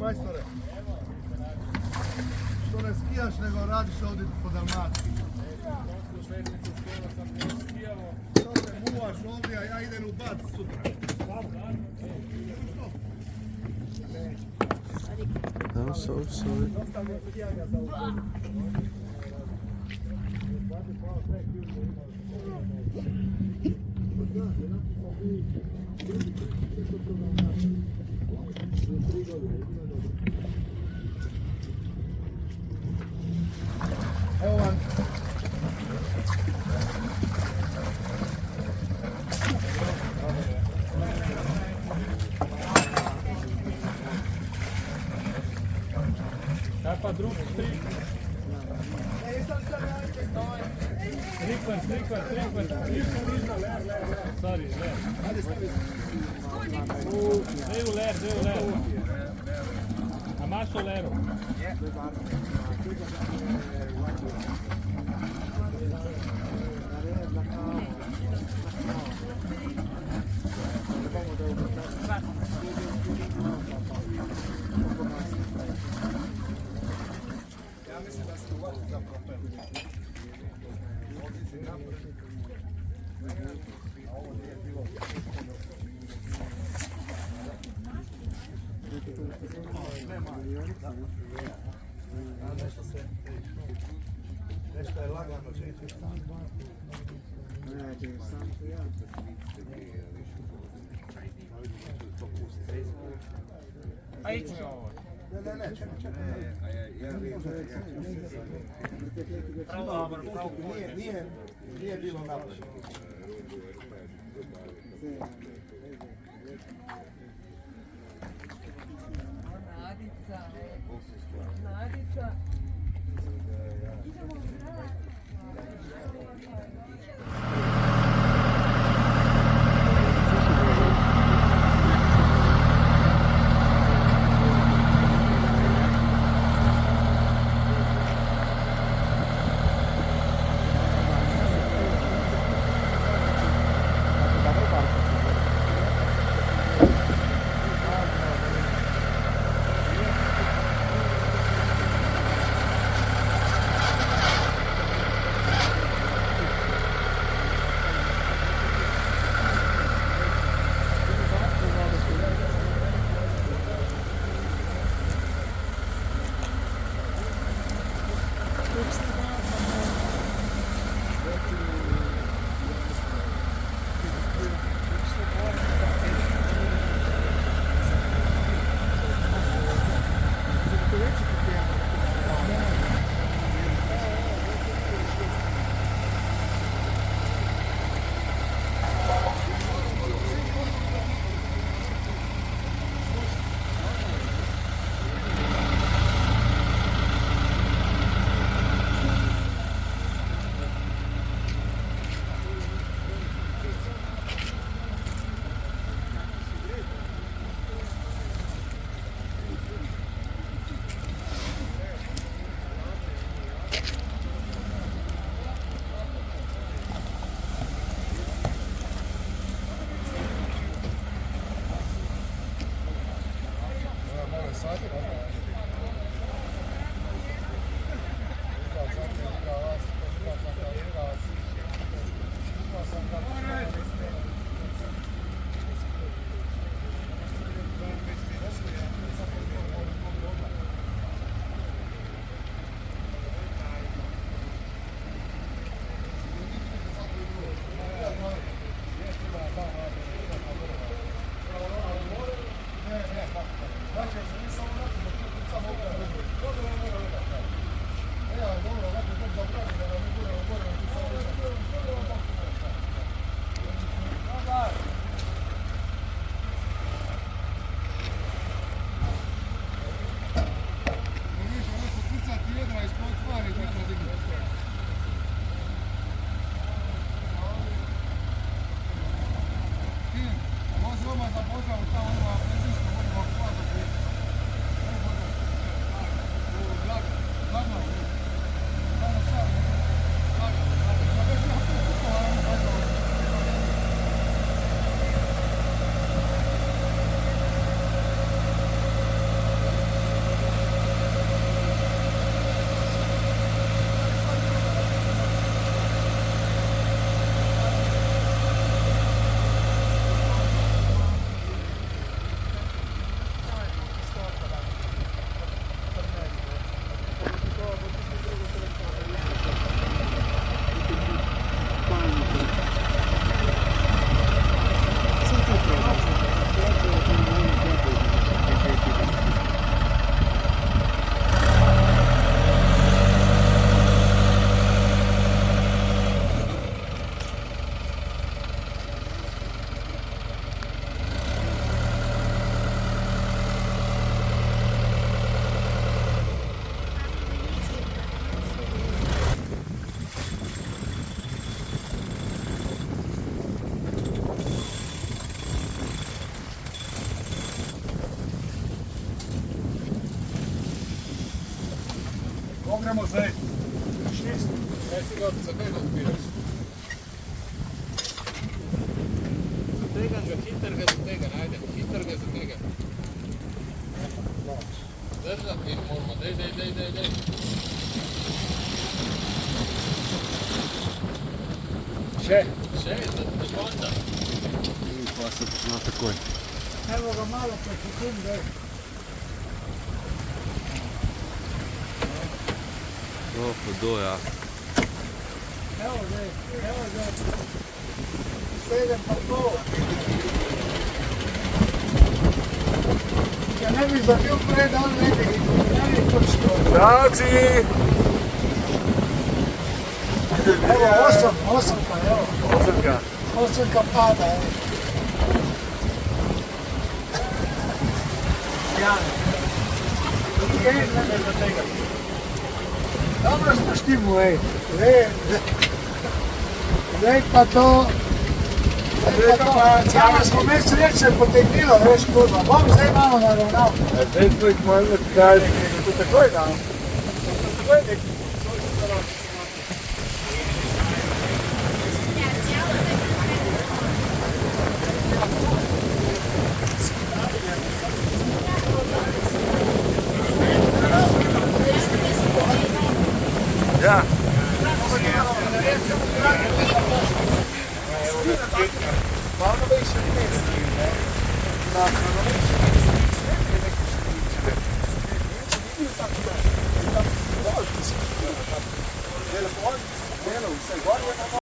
majstore. Što ne skijaš, nego radiš ovdje po Dalmaciji. Što se muvaš ovdje, a ja idem u Bac sutra. I'm so sorry. Evo vam. Kaj pa drugi strik? Strikvar. Sorry, ler. Dej v ler. A imaš v leru? Ja mislim da se uvati za propel. Ovdje si napred. A ovo nije bilo. Nema. A nešto je lagano čeći. A ići mi ovo. Ne, čekaj. Nije bilo napred. Nadica. zdaj? 6. Kaj si ga za tega odpiraš? Za tega, hitrega za tega, najdem. Hitrega za tega. Držati jih moramo, dej. Še, za konca. Pa se počne takoj. Evo ga malo prečitim, dej. Hudo, ja. Evo zdaj. 7 pa pol. Če ne bi zabil prej, da ne bi točno. Daci! Evo 8 pa, evo. 8 ka pada, evo. Jane. Ne za tega. Dobro spoštimo, ej. Zdaj pa to... Cjama smo imeli sreče potegnilo, veš, kurva. Bom zdaj malo naravnal. Zdaj smo jih malo odkali. To takoj dam. Takoj nekaj. Ja. Malo več ne.